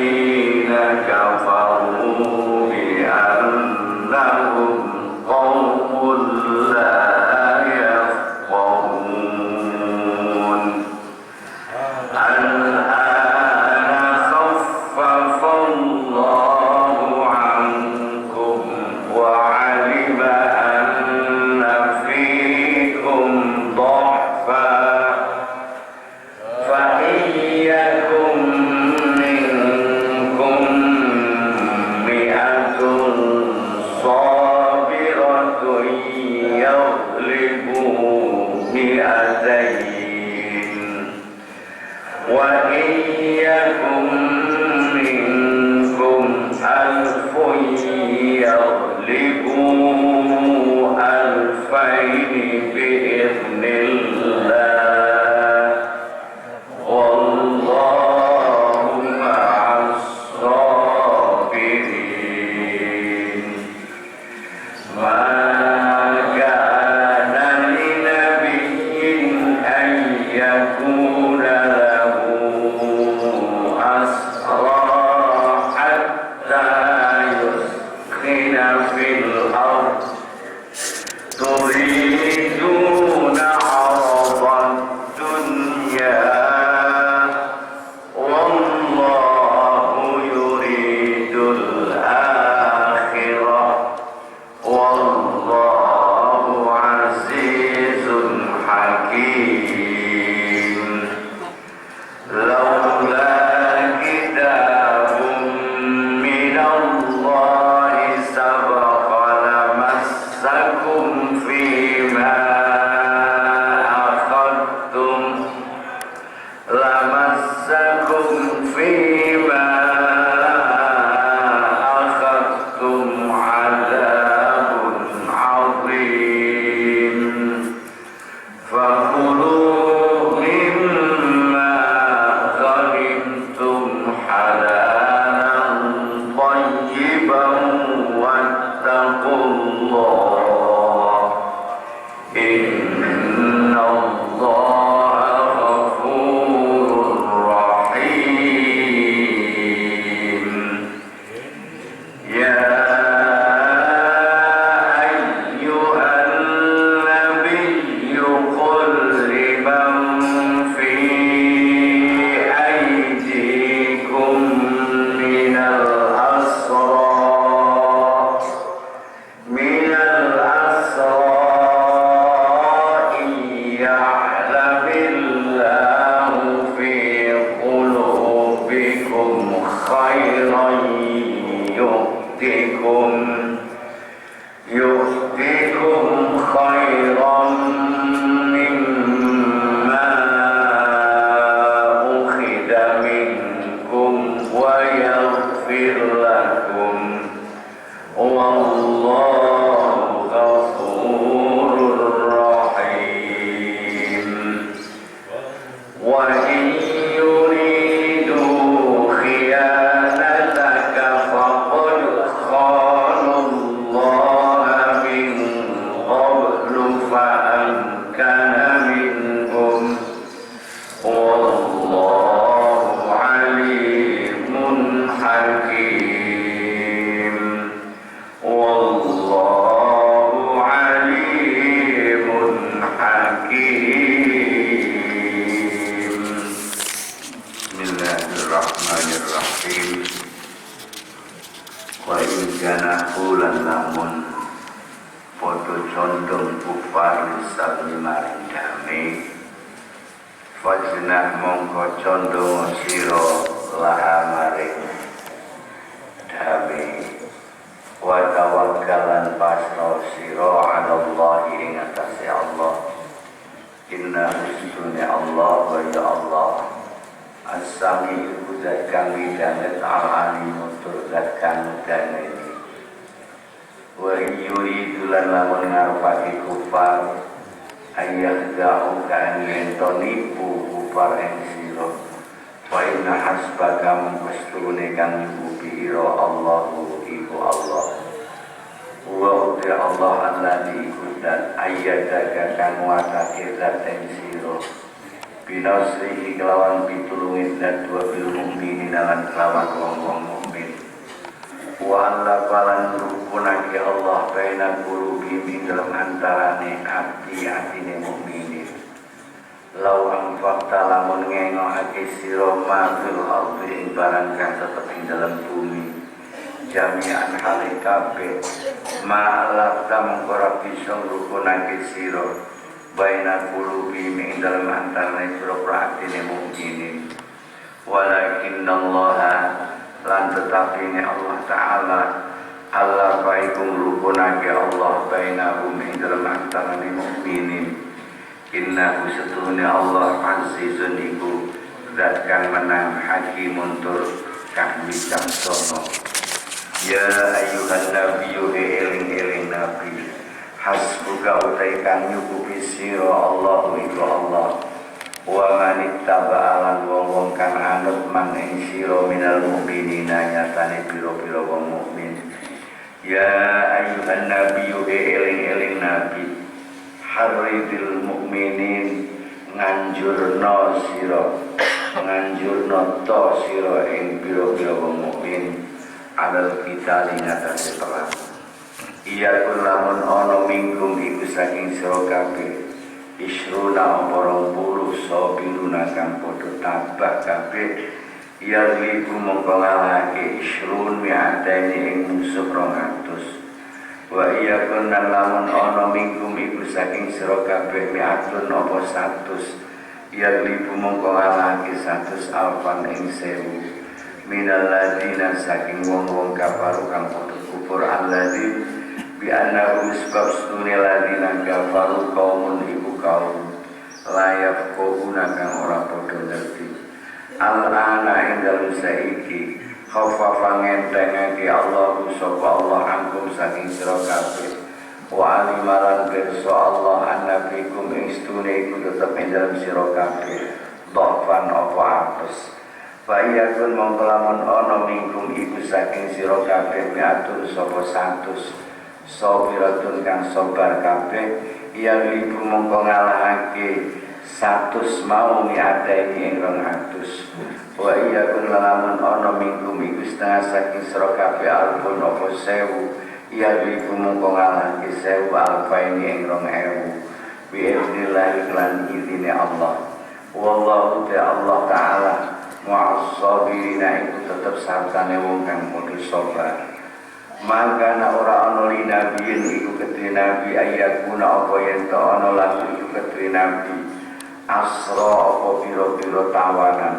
الذين كفروا خيرا يؤتكم خيرا مما أخذ منكم ويغفر لكم والله غفور رحيم وإن يريدوا خيانتك فقد خانوا الله من قبل فأمكن منهم والله عليم حكيم والله عليم حكيم بسم الله الرحمن الرحيم wa in kana kulan lamun podo condong kufar lisabni maring dame fajnah mongko condong siro laha maring dame wa tawakkalan pasro siro ala Allah ing atase Allah inna ustunni Allah wa ya Allah as-sami zat kang widanget al-alim tur zat kang widanget wa yuridu lan lamun ngarepake kufar ayah da'u kan ento nipu kufar ing sira wa inna hasbaka mustune kang nyubupi ira Allahu iku Allah wa uti Allah alladzi kudan ayyadaka kang watake zat ing sira binasrihi kelawan pitulungin dan dua bil mukminin lan kelawan wong-wong mukmin wa alla falan rukunake Allah baina qulubi min dalam antarane ati-atine mukminin law anfaqta lamun ngengokake sira ma fil ardi ing barang kang tetep ing dalam bumi jami'an hale kabeh ma lafta mengkora bisa rukunake sira baina qulubi min dalam antarane sira atine mukminin walakinallaha lan tetapi Allah Ta'ala Allah baikum rukunake Allah bainahum min dalam antarane mukminin innahu satune Allah azizun iku zat kang menang hakimun tur kang bijaksana ya ayyuhan nabiyyu eling-eling nabi hasbuka utai kang nyukupi sira Allah iku Allah wa manittaba'alan wong-wong kang anut man ing sira minal mukminina nyatane pira-pira wong mukmin ya ayyuhan nabiyyu eling-eling nabi harridil mukminin nganjurna to sira ing pira-pira wong mukmin alal kita lingatase perang iya kun lamun ono minggum iku saking sira kabeh isruna orang puluh sobiruna kang podo tabah kabeh iya libu mongko ngalahake isrun mi'ateni ing musuh 200 wa iya kun lamun ono minggum iku saking sira kabeh mi'atun apa 100 iya libu mongko ngalahake 100 alfan ing 1000 minal ladina saking wong-wong kafaru kang podo kufur alladin bi annahu sebab sunni ladina kafaru qaumun ibu kaum layaf qauna kang ora padha ngerti al-ana ing dalem saiki khaffafa ngentengake Allah sapa Allah angkum saking sira kabeh wa alimalan pirsa Allah annabikum ing stune iku tetep ing dalem sira kabeh dhafan apa apes bayakun mongko lamun ana mingkum iku saking sira kabeh miatur sapa 100 sobiratun kang sobar kabeh iya libu mongko ngalahake 100 mau mi'ataini ing 200 wa iya kun lamun ana mingkum iku setengah saking sira kabeh alpun apa 1000 iya libu mongko ngalahake 1000 alfaini ing 2000 bi'idnillahi lan izine Allah wallahu ta'ala ta'ala mu'as-sabirina iku tetep sartane wong kang kudu sabar maka na ora ana li nabiyin iku kedhe nabi ayakuna apa yen to ana lan iku kedhe nabi asra apa pira-pira tawanan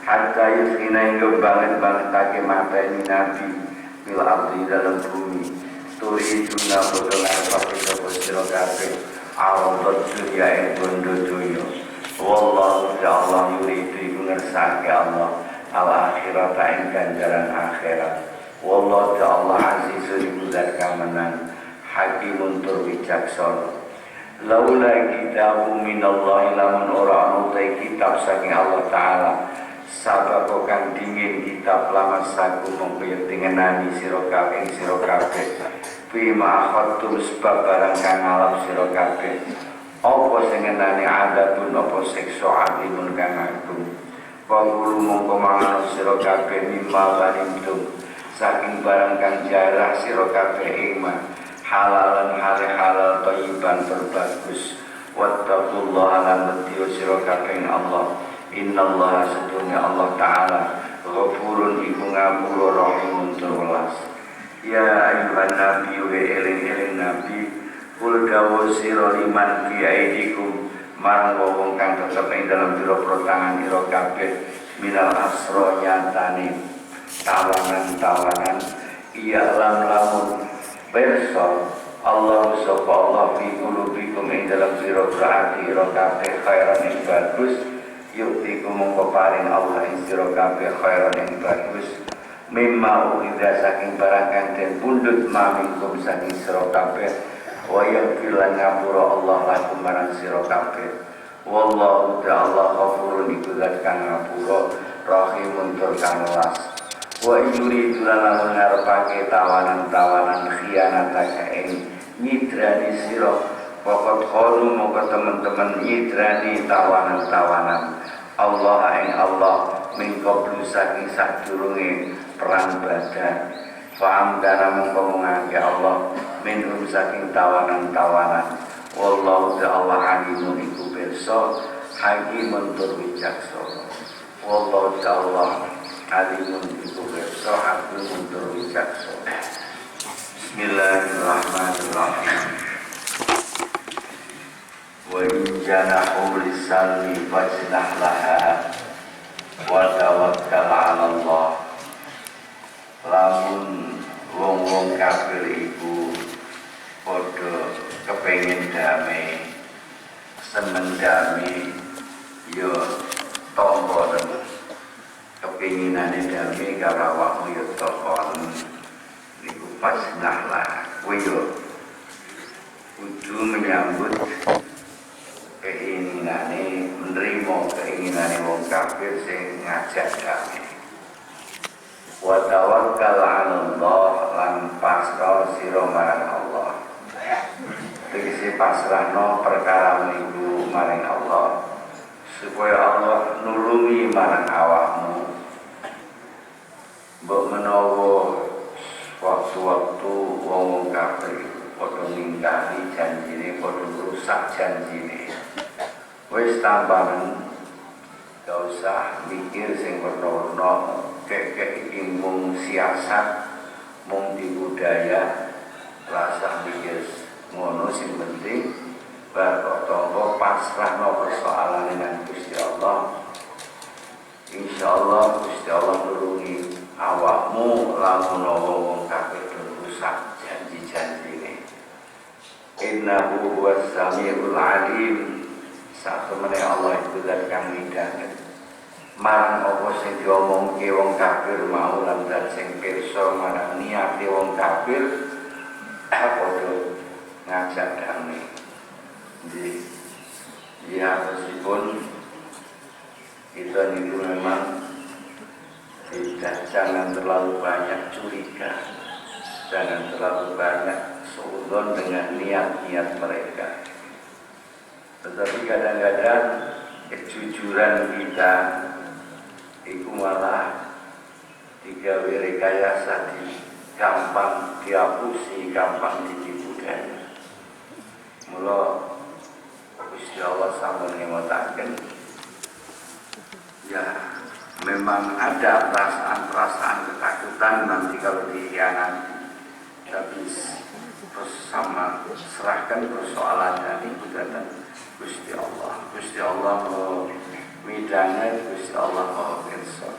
hatta yusina hingga banget-bangetake mata ini Nabi bil ardi dalam bumi turi juna bodoh pakai sopo sira kabeh aradot dunya ing bondo dunya wallahu ta'ala yuridu iku ngersake Allah al akhirat ing ganjaran akhirat wallahu ta'ala azizun iku zat kamenan hakimun tur wicaksana laula kitabu minallahi lamun ora ana kitab saking Allah taala sabab kang dingin kitab lama saku mengkoyo tengenani sira kabeh bima akhadtum sebab barang kang ngalap sira kabeh apa sing ngenani adabun apa siksa adimun kang agung pangulu mongko mangan sira kabeh mimma banimtum saking barang kang jarah sira kabeh iman halalan halal thayyiban terbagus wattaqullaha lan mutiyo sira kabeh Allah innallaha sedunya Allah taala ghafurun iku ngapura rahimun terwelas ya ayuhan nabi wa eling nabi kul dawu sira liman fi aidikum marang wong kang tetep ing dalam pira-pira tangan ira kabeh minal asra nyatane tawanan iya lamun berso Allah sapa Allah fi qulubikum ing dalam pira-pira ati ira kabeh khairan ing bagus yuktiku mongko paring Allah ing sira kabeh khairan ing bagus mimma uida saking barang kang den pundhut mamingkum saking sira kabeh wa yaghfirlan ngapura Allah lakum marang sira kabeh wallahu ta'ala ghafurun iku zat kang ngapura rahimun tur kang welas wa yuridu lan ngarepake tawanan khianataka ing nyidrani sira pokok kholu mongko teman-teman nyidrani tawanan Allah ing Allah mingkoblu saking sadurunge perang Badar faham dana mongko ngake Allah minhum saking tawanan wallahu ta'ala alimun iku pirsa hakimun tur wicaksana wallahu ta'ala alimun iku pirsa hakimun tur wicaksana bismillahirrahmanirrahim wa in janahu lisalmi fajnah laha wa tawakkal 'ala Allah lamun wong-wong kafir iku padha kepengin damai seneng damai yo tombo kepinginane damai karo awakmu yo tokon niku fajnah lah kowe yo kudu menyambut keinginane menerima keinginane wong kafir sing ngajak damai wa tawakkal 'ala Allah lan pasrah sira marang Allah tegese pasrahno perkara niku marang Allah supaya Allah nulungi marang awakmu mbok menawa waktu-waktu wong kafir padha ninggali janjine padha rusak janjine wis tambahan gak usah mikir sing werna-werna kek iki mung siasat mung di budaya rasa mikir ngono sing penting bar tonggo pasrahno persoalan dengan Gusti Allah insyaallah Gusti Allah nulungi awakmu lamun wong kafir rusak janji-janjine innahu huwas samiul alim satu meneh Allah itu zat kang midhanget marang apa sing diomongke wong kafir mau lan zat sing pirsa marang niate wong kafir padha ngajak damai ya meskipun kita itu memang tidak jangan terlalu banyak curiga jangan terlalu banyak suudzon dengan niat-niat mereka. Tetapi kadang-kadang kejujuran kita itu malah digawe rekayasa gampang dihapusi, gampang ditipu daya. Mula Gusti Allah sampun ngemutaken ya memang ada perasaan-perasaan ketakutan nanti kalau dikhianati. Tapi terus sama serahkan persoalan dari budaya Gusti Allah midanget Gusti Allah Maha Pirsa.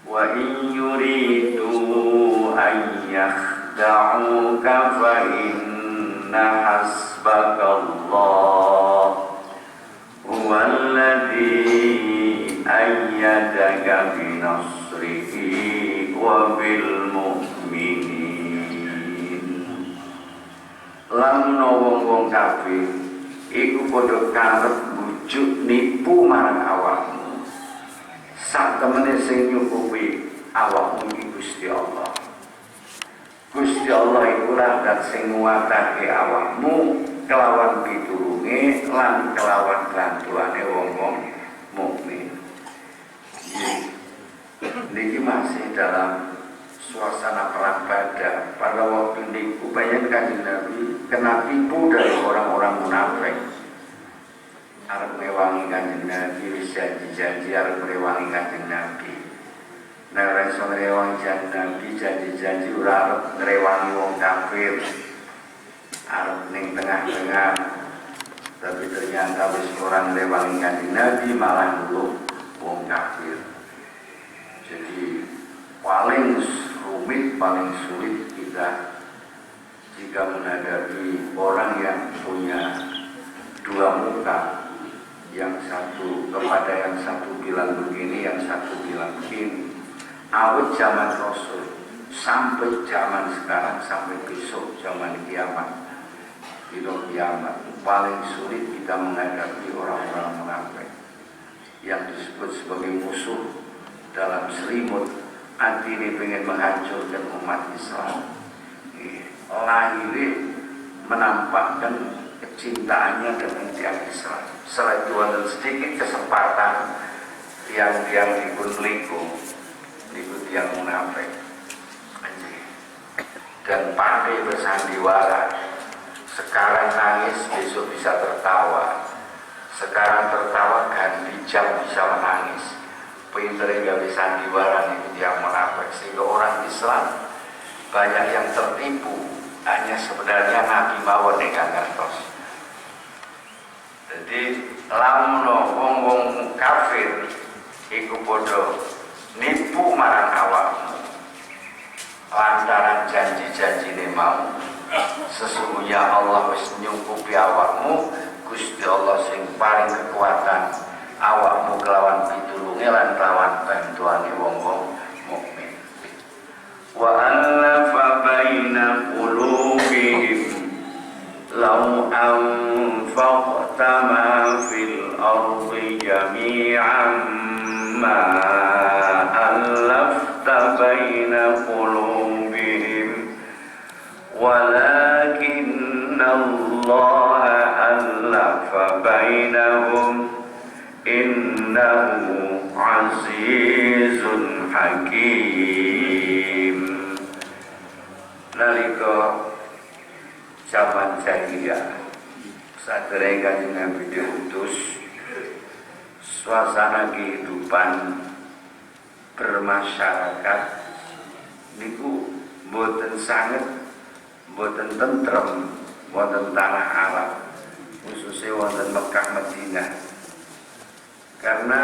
Wa in yuridu an yakhda'uka fa inna hasbakallah huwallazi ayyadaka binasrihi wa bil mu'minin. Lamun wong-wong kafir iku padha karep bujuk nipu marang awakmu. Sak temene sing nyukupi awakmu iki Gusti Allah. Gusti Allah iku zat sing nguatake awakmu kelawan pitulunge lan kelawan bantuane wong-wong mukmin. Niki masih dalam suasana perang Badar. Pada waktu niku banyak Kanjeng Nabi kena tipu dari orang-orang munafik. Arep mewangi Kanjeng Nabi, wis janji-janji arep mewangi Kanjeng Nabi. Nek ora iso ngrewangi Kanjeng Nabi, janji-janji ora arep ngrewangi wong kafir. Arep ning tengah-tengah. Tapi ternyata wis ora ngrewangi Kanjeng Nabi, malah nulung wong kafir. Jadi paling rumit, paling sulit kita jika menghadapi orang yang punya dua muka, yang satu kepada yang satu bilang begini, yang satu bilang begini. Awet zaman Rasul sampai zaman sekarang, sampai besok zaman kiamat, hidup kiamat, paling sulit kita menghadapi orang-orang munafik yang disebut sebagai musuh dalam selimut. Hati ini ingin menghancurkan umat Islam, lahir menampakkan kecintaannya dengan tiang Islam. Setelah itu ada sedikit kesempatan yang ikut liku, ikut yang munafik, dan pandai bersandiwara. Sekarang nangis, besok bisa tertawa. Sekarang tertawa, ganti jam bisa menangis. Pinternya gak bisa sandiwara itu yang munafik, sehingga orang Islam banyak yang tertipu. Hanya sebenarnya Nabi mawon yang ngertos. Jadi lamun wong-wong kafir iku padha nipu marang awakmu lantaran janji-janjine mau. Sesungguhnya Allah wis nyukupi awakmu. Gusti Allah sing paring kekuatan awakmu kelawan pitulunge lan kelawan bantuane wong-wong mukmin. Wa alafa baina qulubihim law anfaqta ma fil ardi jami'an ma alafta baina qulubihim walakinna Allah alafa bainahum innahu azizun hakim. Nalika zaman jahiliyah sadere Kanjeng Nabi diutus, suasana kehidupan bermasyarakat niku mboten sanget, mboten tentrem wonten tanah Arab, khususnya wonten Mekah Madinah. Karena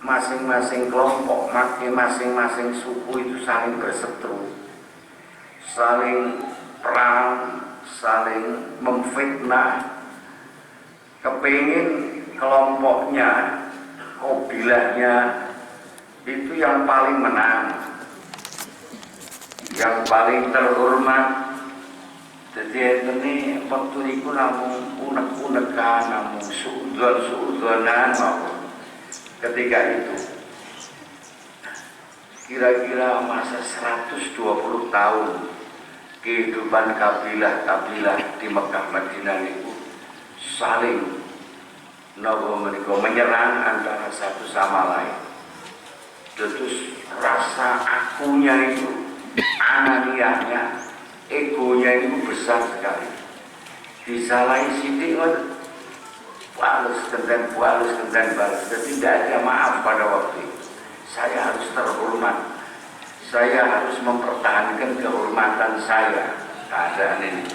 masing-masing kelompok, masing-masing suku itu saling berseteru, saling perang, saling memfitnah, kepingin kelompoknya, kabilahnya itu yang paling menang, yang paling terhormat. Jadi ini waktu itu namun unek-unekan, namun suudon-suudonan ketika itu. Kira-kira masa 120 tahun kehidupan kabilah-kabilah di Mekah Madinah itu saling menyerang antara satu sama lain. Terus rasa akunya itu, ananiahnya, egonya itu besar sekali. Disalahi sidik balas kenten balas. Jadi tidak ada maaf pada waktu itu. Saya harus terhormat. Saya harus mempertahankan kehormatan saya. Keadaan ini.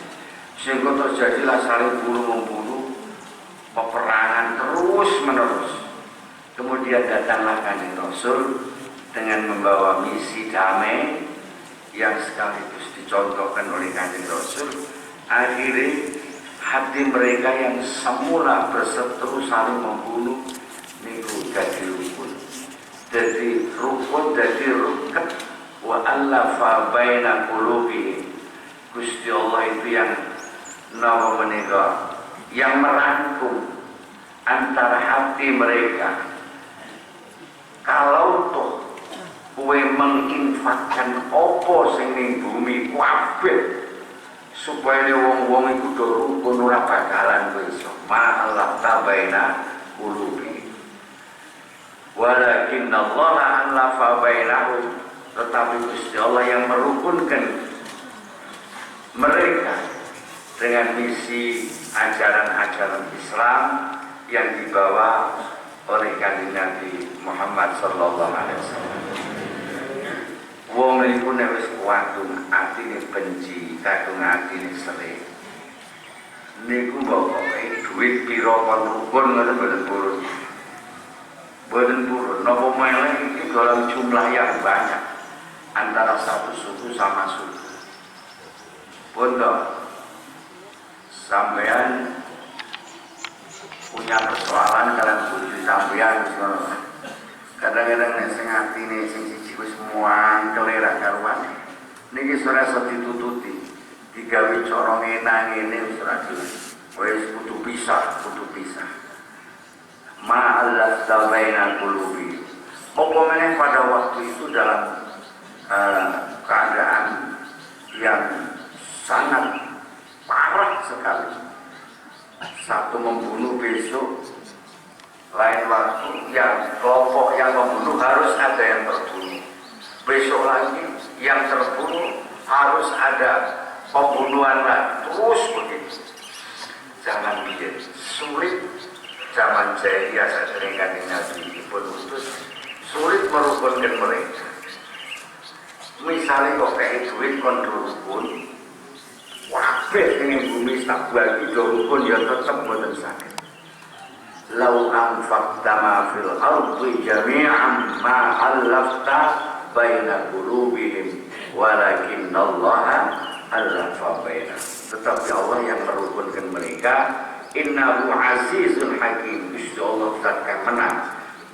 Sehingga terjadilah saling bunuh-membunuh peperangan terus menerus. Kemudian datanglah Kanjeng Rasul dengan membawa misi damai yang sekaligus dicontohkan oleh Kanjeng Rasul. Akhirnya hati mereka yang semula berseteru saling membunuh niku jadi rukun. Jadi rukun, jadi ruket. Wa allafa baina qulubihim. Gusti Allah itu yang napa menika, yang merangkum antara hati mereka. Kalau toh kowe menginfakkan opo sing ning bumi kabeh supaya wong-wong iku do rukun ora bakalan kowe iso. Ma Allah tabaina qulubi. Walakin Allah allafa bainahum. Tetapi Gusti Allah yang merukunkan mereka dengan misi ajaran-ajaran Islam yang dibawa oleh Kanjeng Nabi Muhammad sallallahu alaihi wasallam. Wong niku nek wis kuwatung atine benci, kadung atine sering. Niku pokoke duit pira kon rukun ngoten mboten purun. Mboten purun, napa meleh iki dalam jumlah yang banyak antara satu suku sama suku. Pondok sampean punya persoalan dalam bojo sampean kadang-kadang nek sing atine sing siji wis muangkel ra karuan niki ora iso ditututi digawe cara ngene wis ora wis kudu pisah ma'al baina qulubi. Apa meneh pada waktu itu dalam keadaan yang sangat parah sekali. Satu membunuh besok, lain waktu yang kelompok yang membunuh harus ada yang terbunuh. Besok lagi yang terbunuh harus ada pembunuhan lagi. Terus begitu. Jangan biar sulit zaman jahiliyah sering Kanjeng Nabi pun utus sulit merukunkan mereka. Misalnya kok kayak duit kon rukun, wabeh ini bumi tak bagi rukun ya tetap boten sakit. Lau anfaqta ma fil ardi jami'an ma allafta baina qulubihim walakinallaha allafa bainahum. Tetapi Allah yang merukunkan mereka. Innahu azizun hakim. Gusti Allah akan menang,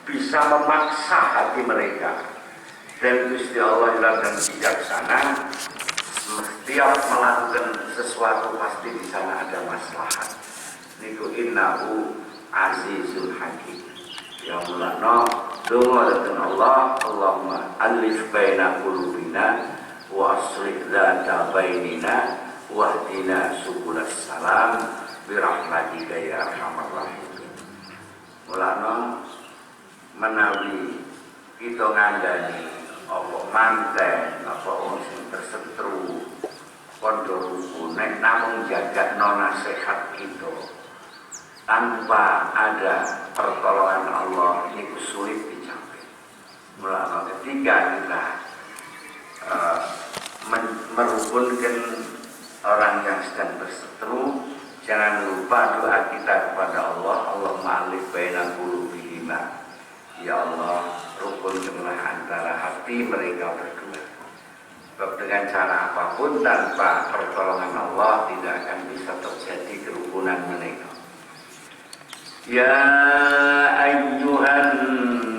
bisa memaksa hati mereka. Dan Gusti Allah yang bijaksana. Setiap melakukan sesuatu pasti di sana ada maslahat. Niku innahu azizul hakim. Ya mulana donga dengan Allah, Allahumma alif baina qulubina wa aslih dzata bainina wahdina subulas salam birahmatika ya arhamar rahimin. Mulana menawi kita ngandani apa manten apa wong sing tersetru kondo rukun nek namung jagakno nasihat kita tanpa ada pertolongan Allah niku sulit dicapai. Mulanya ketika kita merukunkan orang yang sedang berseteru, jangan lupa doa kita kepada Allah. Allahumma alif baina qulubihim. Ya Allah, rukunkanlah antara hati mereka berdua. Sebab dengan cara apapun tanpa pertolongan Allah tidak akan bisa terjadi kerukunan mereka. Ya ayyuhan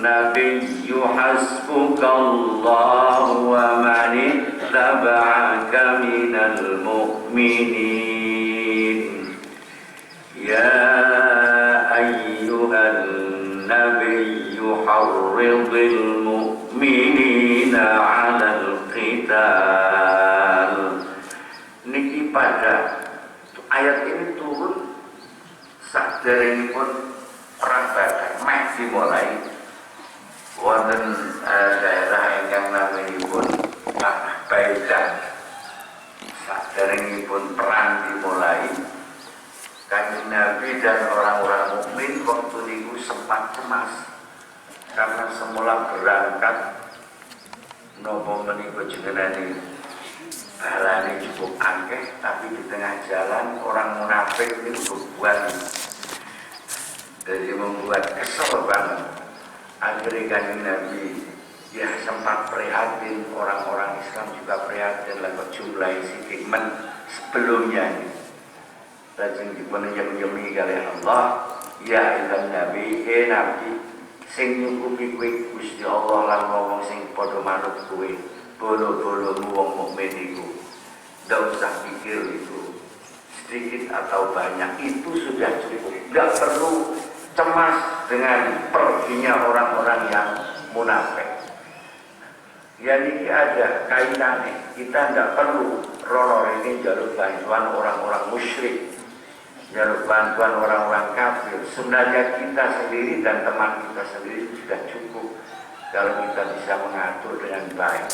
nabiyyu hasbukallahu wa man ittaba'aka minal mu'minin. Ya ayyuhan nabiyyu harridil mu'minina 'alal qital. Niki pada ayat ini turun saderengipun perang Badar meh dimulai wonten daerah ingkang naminipun Tanah Baidah. Saderengipun perang dimulai, Kanjeng Nabi dan orang-orang mukmin waktu niku sempat cemas karena semula berangkat nopo menika jenengan balane cukup akeh, tapi di tengah jalan orang munafik itu berbuat Jadi membuat kesel banget. Akhirnya Kanjeng Nabi ya sempat prihatin, orang-orang Islam juga prihatin lah jumlah sidik sebelumnya. Lajeng dipun nyemi kali Allah, ya ayyuhan nabi, nabi sing nyukupi kowe Gusti Allah lan wong sing padha manut kowe, bolo-bolomu wong mukmin iku. Ndak usah pikir itu sedikit atau banyak, itu sudah cukup. Nggak perlu cemas dengan perginya orang-orang yang munafik. Ya ini ada kaitannya. Kita tidak perlu rono ini jalur bantuan orang-orang musyrik, jalur bantuan orang-orang kafir. Sebenarnya kita sendiri dan teman kita sendiri sudah cukup kalau kita bisa mengatur dengan baik.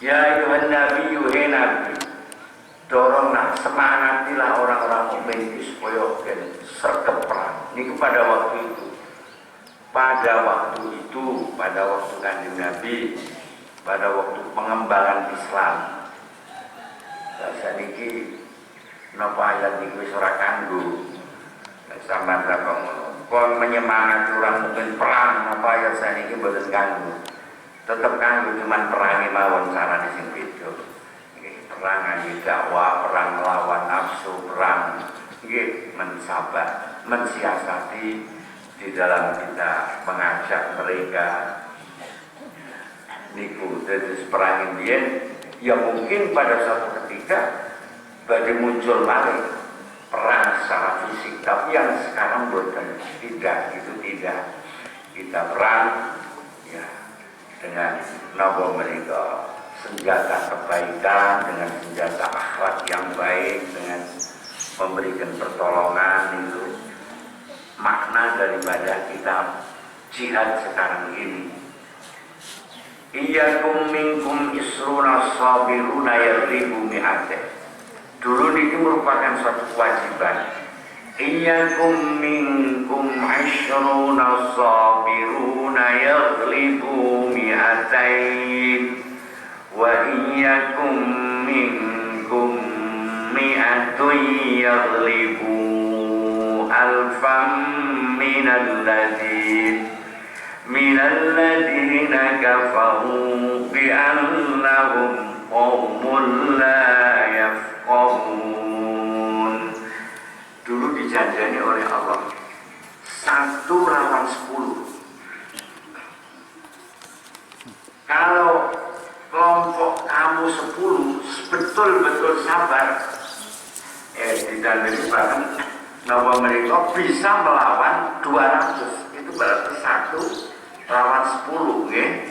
Ya ayuhan nabi, yuhe nabi, doronglah, semangatilah orang-orang mukmin itu supaya sergap perang. Ini pada waktu itu, pada waktu Kanjeng Nabi, pada waktu pengembangan Islam. Saat ini napa ayat iki wis ora kanggo sampeyan ta kon menyemangati orang mungkin perang, napa ayat saat ini mboten kanggo. Tetep kanggo cuman perangi mawon carane sing beda. Nggih, perang dakwah, perang melawan nafsu, perang nggih mensabar, mensiasati di dalam kita mengajak mereka niku dari perang Indien. Ya mungkin pada suatu ketika badai muncul lagi perang secara fisik, tapi yang sekarang bukan tidak, itu tidak. Kita perang ya dengan nopo mereka senjata kebaikan, dengan senjata akhlak yang baik, dengan memberikan pertolongan. Itu makna daripada kita jihad sekarang ini. Iyyakum minkum isruna sabiruna yaghlibu mi'atih. Dulu ini merupakan suatu kewajiban. Iyyakum minkum isruna sabiruna yaghlibu mi'atain. Wa iyyakum minkum mi'atun yaghlibu alfam minalladina kafaru bi'annahum qawmun la yafqahun. Dulu dijanjani oleh Allah 1 lawan 10. Kalau kelompok kamu 10 betul-betul sabar, didandakan bahkan bahwa mereka bisa melawan 200. Itu berarti 1 lawan 10, ya.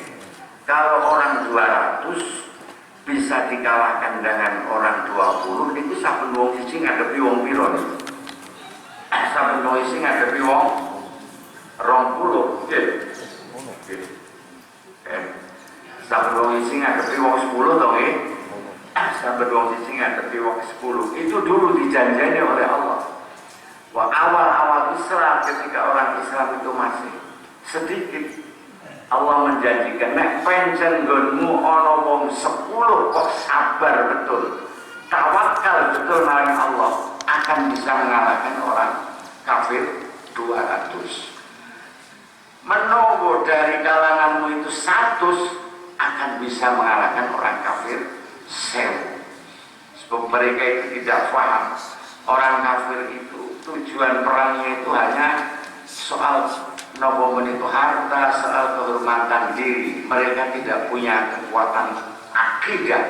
Kalau orang 200 bisa dikalahkan dengan orang 20, itu saben wong siji ngadepi wong pira? Saben wong siji ngadepi wong 20, nggih. Saben wong siji ngadepi wong 10 to, nggih. Saben wong siji ngadepi wong 10. Itu dulu dijanjani oleh Allah. Wah, awal-awal Islam, ketika orang Islam itu masih sedikit, Allah menjanjikan nek pancen nggonmu ana wong 10 kok sabar betul, tawakal betul marang Allah, akan bisa mengalahkan orang kafir 200. Menunggu dari kalanganmu itu 100 akan bisa mengalahkan orang kafir 1000. Sebab mereka itu tidak paham orang kafir itu tujuan perangnya itu hanya soal nopo itu harta, soal kehormatan diri. Mereka tidak punya kekuatan akidah,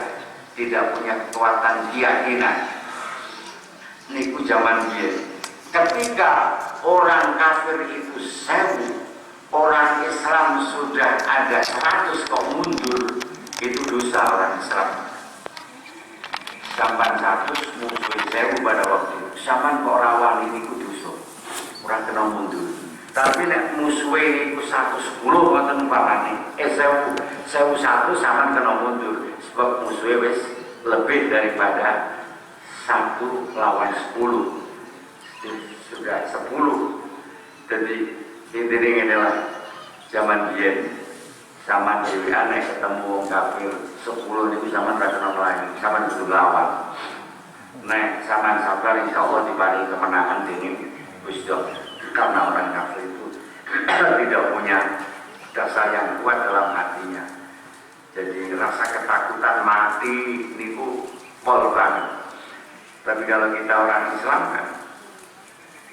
tidak punya kekuatan keyakinan. Niku zaman dia. Ketika orang kafir itu 1000, orang Islam sudah ada 100 kok mundur, itu dosa orang Islam. Sampan 100 musuh 1000 pada waktu itu. Sampan kok rawan ini ku dosa. Orang kena mundur. Tapi nek musuhe iku 110 wonten umpamane 1001 sampean kena mundur sebab musuhe wis lebih daripada 1 lawan 10. Sudah 10. Jadi intinya ngene lah. Zaman biyen zaman dhewe aneh ketemu wong kafir 10 niku sampean ra kena mlayu, sampean kudu lawan. Nek sampean sabar insyaallah diparingi kemenangan dening Gusti Allah. Karena orang kafir itu tidak punya dasar yang kuat dalam hatinya. Jadi rasa ketakutan mati niku pol banget. Tapi kalau kita orang Islam kan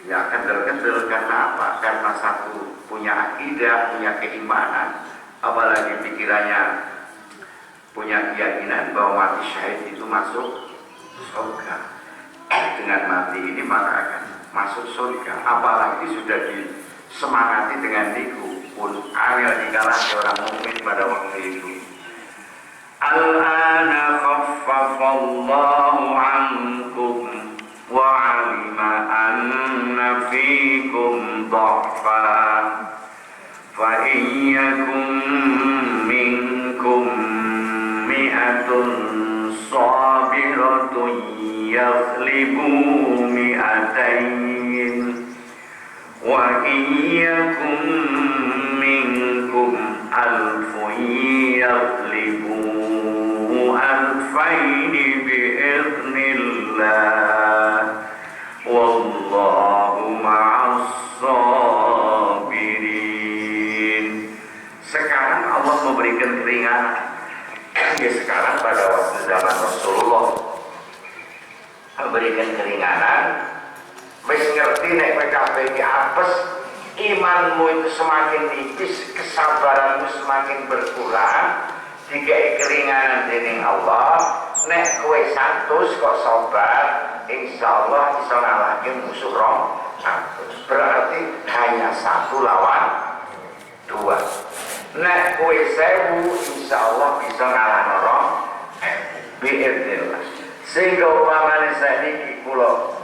ya kendel-kendel karena apa? Karena satu punya akidah, punya keimanan, apalagi pikirannya punya keyakinan bahwa mati syahid itu masuk surga. Dengan mati ini maka akan masuk surga. Apalagi sudah disemangati dengan niku pun angel dikalahkan orang mukmin pada waktu itu. Al-ana khaffafallahu ankum wa alima anna fikum dha'fa fa iyyakum minkum mi'atun sabiratun yaghlibu mi'atayn wa iyyakum minkum alfun yaghlibu alfaini bi'idhnillah wallahu ma'as sabirin. Sekarang Allah memberikan keringanan. Ya sekarang pada waktu zaman Rasulullah memberikan keringanan. Wis ngerti nek PKB iki apes, imanmu itu semakin tipis, kesabaranmu semakin berkurang. Dikei keringanan dening Allah, nek kowe 100 kok sabar, insyaallah bisa ngalahke musuh 200. Berarti hanya 1 lawan 2. Nek kowe 1000, insyaallah bisa ngalahno 2000. Biidznillah. Sehingga upamane saiki kula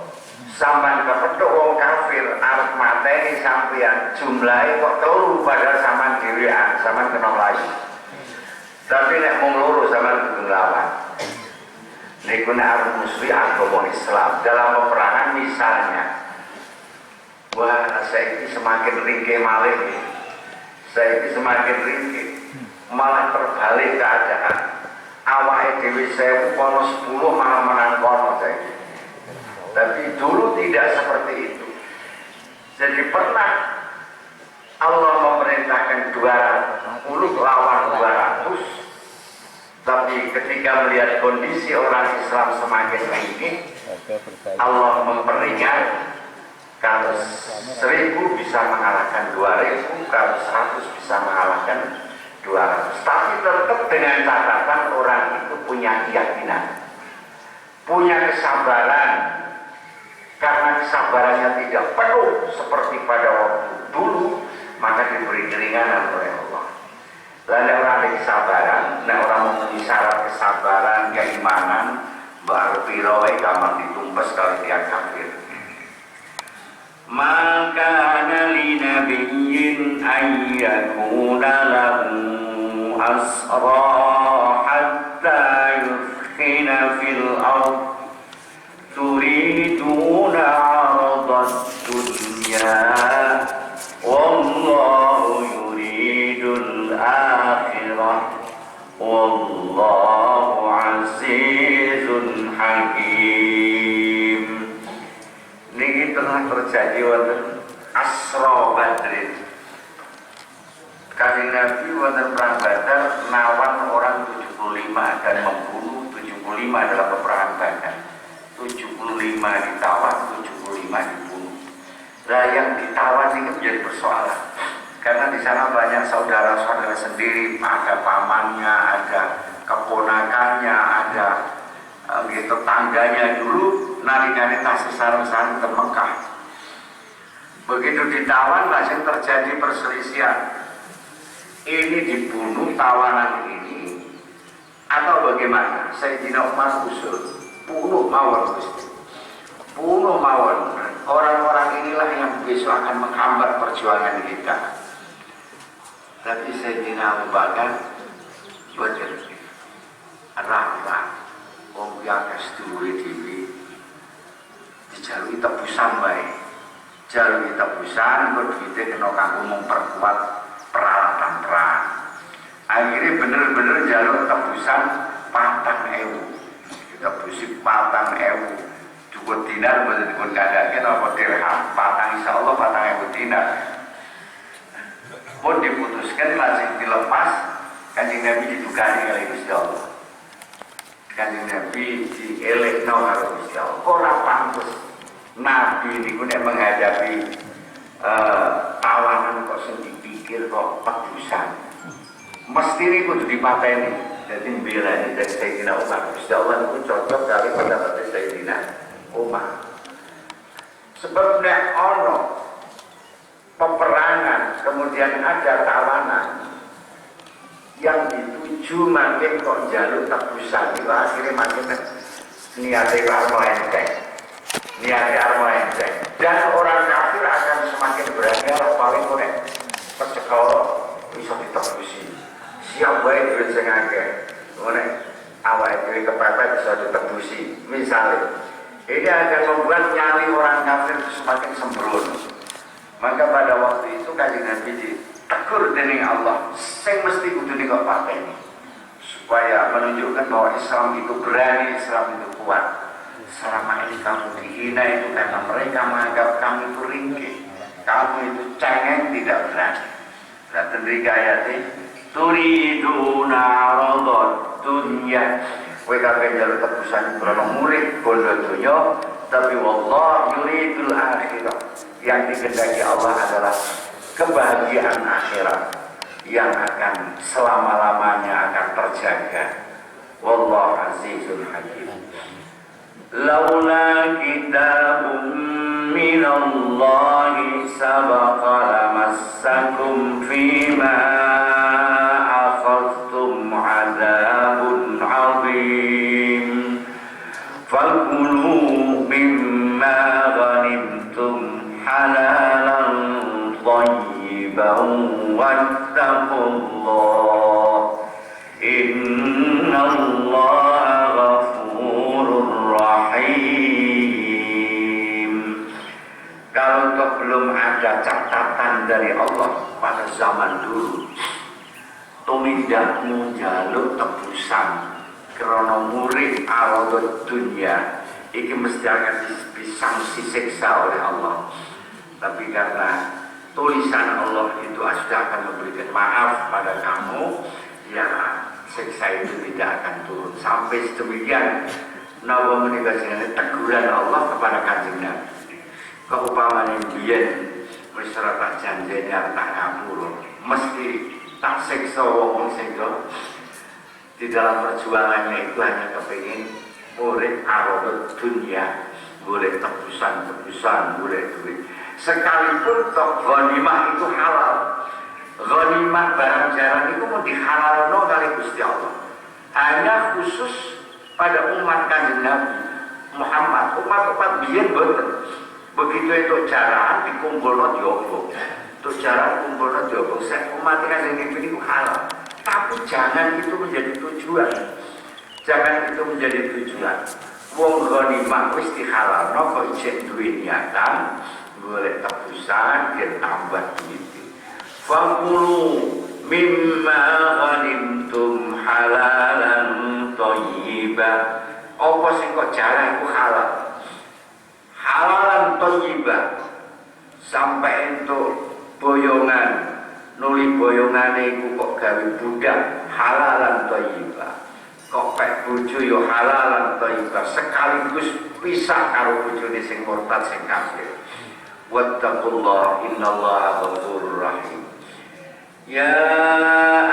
sampean kepethuk wong kafir arep mateni sampeyan jumlahe kok 3 padahal sampean dhewean, sampean kena mlayu. Tapi nek mung loro sampean kudu nglawan. Niku nek arep musuhi agama Islam dalam peperangan misalnya. Wah, saiki semakin ringkih malih. Saiki semakin ringkih. Malah terbalik keadaan. Awake dhewe 1000 kono 10 malah menang kono saiki. Tapi dulu tidak seperti itu. Jadi pernah Allah memerintahkan 200 lawan 200. Tapi ketika melihat kondisi orang Islam semakin ringkih, Allah memperingat kalau 1000 bisa mengalahkan 2000, kalau 100 bisa mengalahkan 200. Tapi tetap dengan catatan orang itu punya keyakinan, punya kesabaran. Karena kesabarannya tidak penuh seperti pada waktu dulu, maka diberi keringanan oleh Allah. Lalu orang ada kesabaran, orang memenuhi syarat kesabaran, keimanan, baru pirawai kamar ditumpes kalau dia kafir. Maka li nabiyyin ayyakuna lahu asra hatta yufkhina fil ard turiduna 'aradad dunya wallahu yuridul akhirah wallahu azizun hakim. Niki pernah terjadi wonten Asra Badrin. Kanjeng Nabi wonten perang Badar nawan orang 75 dan membunuh 75 dalam peperangan Badar. 75 ditawan, 75 dibunuh. Nah yang ditawan ini menjadi persoalan. Karena di sana banyak saudara-saudara sendiri, ada pamannya, ada keponakannya, ada tetangganya dulu nari-nari tasih sarung-sarung ke Mekah. Begitu ditawan langsung terjadi perselisihan. Ini dibunuh tawanan ini atau bagaimana? Sayyidina Umar usul bunuh mawon Gusti. Bunuh mawon. Orang-orang inilah yang besok akan menghambat perjuangan kita. Tapi Sayyidina Abu Bakar boten rara wong yakas dhuwure dhewe dijaluki tebusan bae. Jaluki tebusan kok duwite kena kanggo memperkuat peralatan perang. Akhirnya bener-bener jaluk tebusan 4.000. Tebusi 4.000 cukup dinar boten dipun kandhake napa dirham, patang insyaallah 4.000 dinar. Pun diputuskan lajeng dilepas, Kanjeng Nabi didukani oleh Gusti Allah. Kanjeng Nabi dielekno karo Gusti Allah. Ora pantes Nabi niku nek menghadapi tawanan kok sing dipikir kok pedusan. Mesti niku kudu dipateni. Dadi mbelani dari Sayyidina Umar. Gusti Allah niku cocok kali pendapat Sayyidina Umar. Sebab nek ono peperangan, kemudian ada tawanan yang dituju makin kok jaluk tebusan, itu akhirnya makin niatnya armo enteng, dan orang kafir akan semakin berani paling konek percekal bisa ditebusi siap baik duit sing akeh konek awal itu kepepet bisa ditebusi. Misalnya ini akan membuat nyali orang kafir semakin sembrono. Maka pada waktu itu Kanjeng Nabi ditegur dening Allah, sing mesti kudu kok pateni supaya menunjukkan bahwa Islam itu berani, Islam itu kuat. Selama ini kamu dihina itu karena mereka menganggap kamu itu ringkih, kamu itu cengeng, tidak berani. Dan tendrika ayatnya turiduna aradad dunya, kowe kabeh njaluk tebusan krono murid bondo donya, tapi wallah yuridul akhirah. Yang dikehendaki Allah adalah kebahagiaan akhirat yang akan selama-lamanya akan terjaga. Wallahu azizul hakim. Laula kitabun minallahi sabaqa lamassakum fima akhadhtum adzabun adzim. Fakulu mimma ghanimtum halalan thayyiban wattaqullah innallaha ghafurur rahim. Kalau toh belum ada catatan dari Allah pada zaman dulu, tumindakmu jaluk tebusan krono murid aradud dunya, iki mesti akan disangsi siksa oleh Allah. Tapi karena tulisan Allah itu sudah akan memberikan maaf pada kamu, ya siksa itu tidak akan turun. Sampai sedemikian nawa menikah teguran Allah kepada Kanjeng Nabi. Keupamaan biyen wis ora tak janjeni tak ngapura, mesti tak siksa wong sing di dalam perjuangannya itu hanya kepingin murid aradud dunya, boleh tebusan, boleh duit. Sekalipun toh ghanimah itu halal, ghanimah barang jarang itu mau dihalalno kali Gusti Allah. Hanya khusus pada umat Kanjeng Nabi Muhammad, umat biyen boten. Begitu itu jarang dikumpulno diobong, itu jarang kumpulno diobong. Umat Kanjeng Nabi itu halal, tapi jangan itu menjadi tujuan. Jangan itu menjadi tujuan. Wong ghanimah wis dihalalno kok ijek duwe niatan boleh tebusan dia tambah duit. Fakulu mimma ghanimtum halalan thayyiban. Apa sing kok jarang iku halal. Halalan thayyiban. Sampai entuk boyongan, nuli boyongane iku kok gawe budak halalan thayyiban. Kok pek bojo yo halalan thayyiban, sekaligus pisah karo bojone sing murtad sing kafir. Wattaqullah innallaha ghafurur rahim. Ya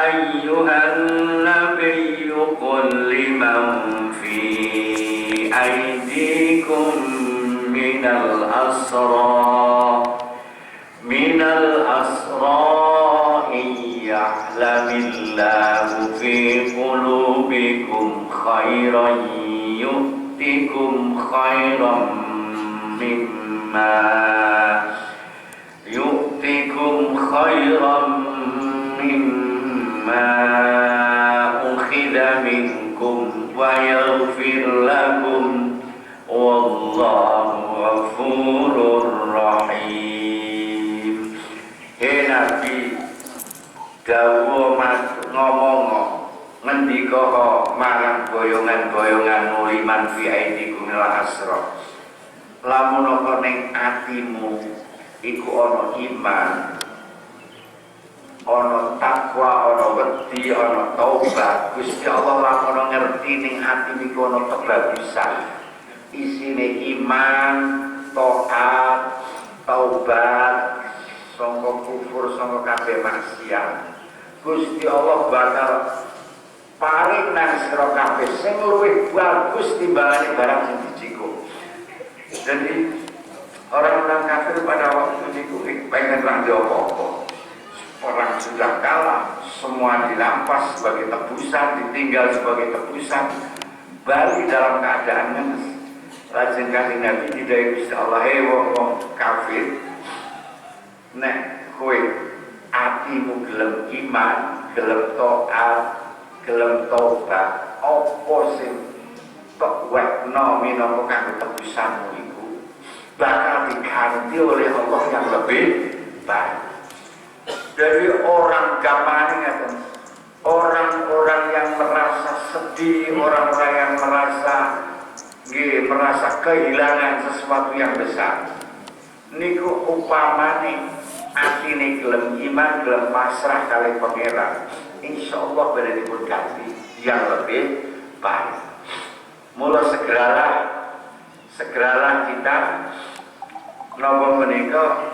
ayyuhan nabiyyu qul liman fi aydikum minal asra ya'lamillahu fi qulubikum khairan yu'tikum khairan mimma ukhidha minkum wa yaghfir lakum wallahu ghafurur rahim. Hei Nabi, dawuh ngomong ngendika marang boyongan-boyongan muliman fi aidikum al asra. lamun ana ning atimu iku ana iman, ana takwa, ana wedi, ana taubat. Gusti Allah lamun ngerti ning atimu iku ana kebagusan, isine iman, taat, taubat, sangka kufur, sangka kabeh maksiat. Gusti Allah bakal paring nang sira kabeh sing luwih bagus timbangane barang sing dijiko. Jadi orang-orang kafir pada waktu itu pengen raja apa-apa. Orang sudah kalah, semua dirampas sebagai tebusan, ditinggal sebagai tebusan, balik dalam keadaan ngenes. Lajeng kanjeng Nabi didhawuhi Gusti Allah, wong kafir, nek kowe atimu gelem iman, gelem taat, gelem taubat, apa sing kok wekno minangka kanggo tebusanmu iku bakal diganti oleh Allah yang lebih baik. Dari orang gampang ngeten, orang-orang yang merasa sedih, orang-orang yang merasa kehilangan sesuatu yang besar, niku upamane atine gelem iman, gelem pasrah kali pangeran, insyaallah bakal dipun ganti yang lebih baik. Mula segeralah kita napa menika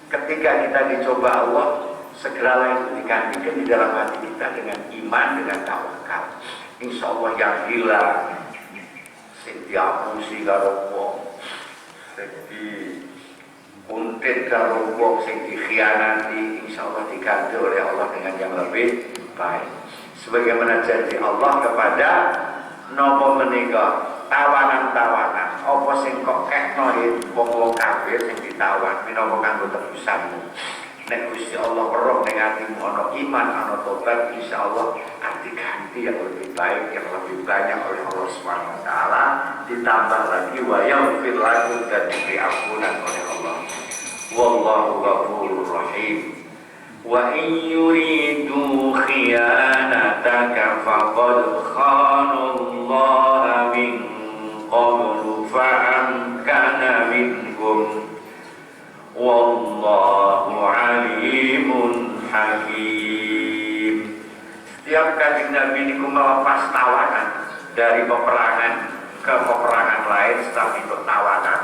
ketika kita dicoba Allah, segeralah itu digantikan di dalam hati kita dengan iman, dengan tawakal. Insyaallah yang hilang sing diapusi karo wong, sing diuntit karo wong, sing dikhianati, insyaallah diganti oleh Allah dengan yang lebih baik. Sebagaimana janji Allah kepada napa menika tawanan-tawanan, apa sing kok kekno wong kafir sing ditawan minangka kanggo tebusanmu. Nek Gusti Allah weruh ning atimu ana iman, ana tobat, insyaallah ganti yang lebih baik, yang lebih banyak oleh Allah Subhanahu wa taala, ditambah lagi wa yaghfir lakum, dan diberi ampunan oleh Allah. Wallahu ghafurur rahim. Wa in yuridu khiyanataka faqad khanallaha min qablu fa'amkana minhum wallahu alimun hakim. Setiap kanjeng Nabi niku melepas tawanan dari peperangan ke peperangan lain setelah itu tawanan.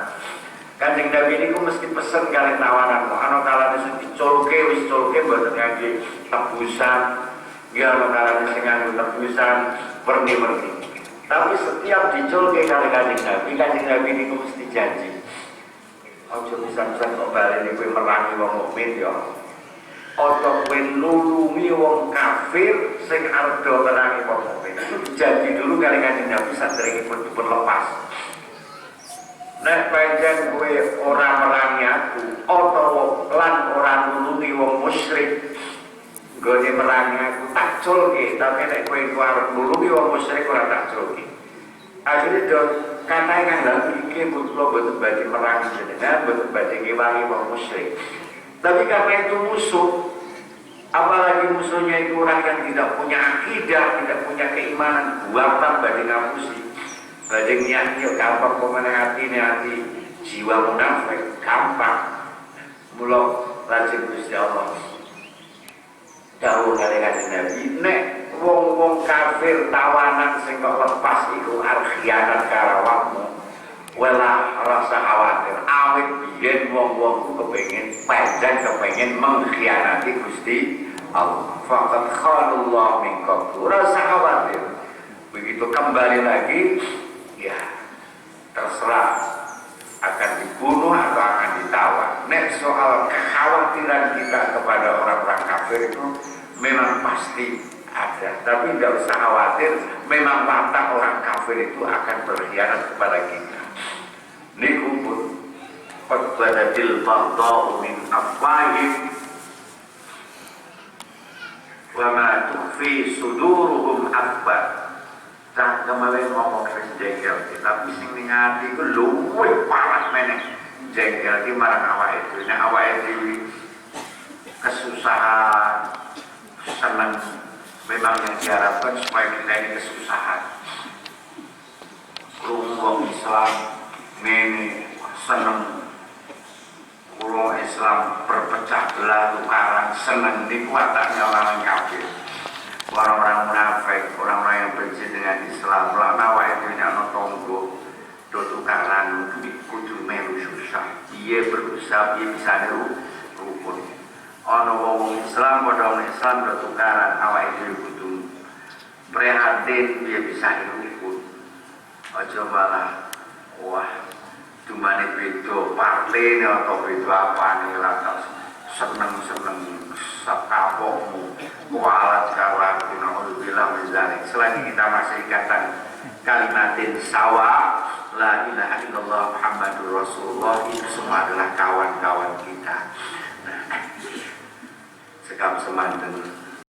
Kanjeng Nabi niku mesti pesen kali tawanan, ana kalane sing diculke wis culke mboten ngangge tebusan, ya ana kalane sing nganggo tebusan perni-perni. Tapi setiap diculke kali kanjeng Nabi niku mesti janji. Ojo pisan-pisan kok baleni kowe merangi wong mukmin ya. Ojo kowe nulungi wong kafir sing arep do merangi wong mukmin. Itu janji dulu kali kanjeng Nabi saderengipun dipun lepas. Nek pancen kowe ora merangi aku utawa lan ora nulungi wong musyrik, nggone merangi aku tak culke, tapi nek kowe arep nulungi wong musyrik ora tak culke. Akhirnya do katae kang iki kula boten badhe merangi jenengan, boten badhe ngewangi wong musyrik. Tapi karena itu musuh, apalagi musuhnya itu orang yang tidak punya akidah, tidak punya keimanan, buatan badhe ngapusi. Badhe nyati yo gampang pemene hati jiwa munafik gampang. Mula lajeng Gusti Allah dawuh kali kanjeng Nabi, nek wong-wong kafir tawanan sing kok lepas iku arkhianat karawakmu, wala rasa khawatir. Awit biyen wong-wong ku kepengin mengkhianati Gusti Allah. Faqad khanallahu min qablu, rasa khawatir. Begitu kembali lagi, ya terserah akan dibunuh atau akan ditawan. Nek soal kekhawatiran kita kepada orang-orang kafir itu memang pasti ada, tapi tidak usah khawatir, memang watak orang kafir itu akan berkhianat kepada kita. Niku pun qad badadil baghdha'u min afwahihim wa ma tukhfi suduruhum akbar. Tak kemarin ngomong jengkel, tapi sing ning ati iku luwih parah meneh. Jengkel iki marang awake dhewe. Nek awake dhewe kesusahan, seneng, memang yang diharapkan supaya kita ini kesusahan. Wong Islam ngene seneng pulau Islam berpecah belah tukaran seneng dikuatannya orang kafir, orang-orang munafik, orang-orang yang benci dengan Islam nawa itu nyano tonggo do tukaran kudu melu susah dia berusaha dia bisa rukun ono wong Islam pada wong Islam do tukaran awak itu kudu prihatin dia bisa rukun aja malah wah dumane beda partai atau beda apa nih lantas seneng-seneng sekapokmu kualat kawan aku bilang misalnya selagi kita masih ikatan kalimatin sawa la ilaha illallah Muhammadur Rasulullah itu semua adalah kawan-kawan kita sekam semanten